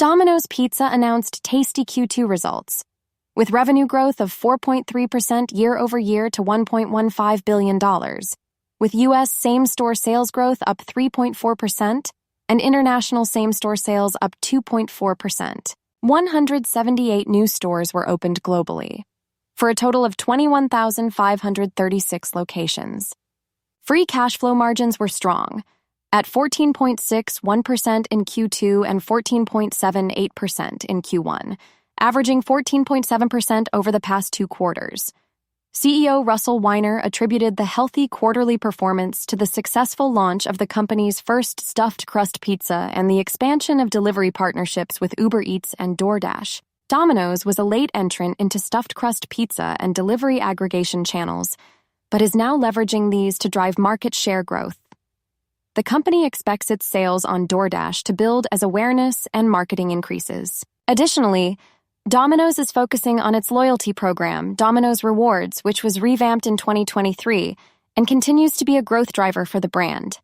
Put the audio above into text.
Domino's Pizza announced tasty Q2 results, with revenue growth of 4.3% year-over-year to $1.15 billion, with U.S. same-store sales growth up 3.4% and international same-store sales up 2.4%. 178 new stores were opened globally, for a total of 21,536 locations. Free cash flow margins were strong, at 14.61% in Q2 and 14.78% in Q1, averaging 14.7% over the past 2 quarters. CEO Russell Weiner attributed the healthy quarterly performance to the successful launch of the company's first stuffed crust pizza and the expansion of delivery partnerships with Uber Eats and DoorDash. Domino's was a late entrant into stuffed crust pizza and delivery aggregation channels, but is now leveraging these to drive market share growth. The company expects its sales on DoorDash to build as awareness and marketing increases. Additionally, Domino's is focusing on its loyalty program, Domino's Rewards, which was revamped in 2023 and continues to be a growth driver for the brand.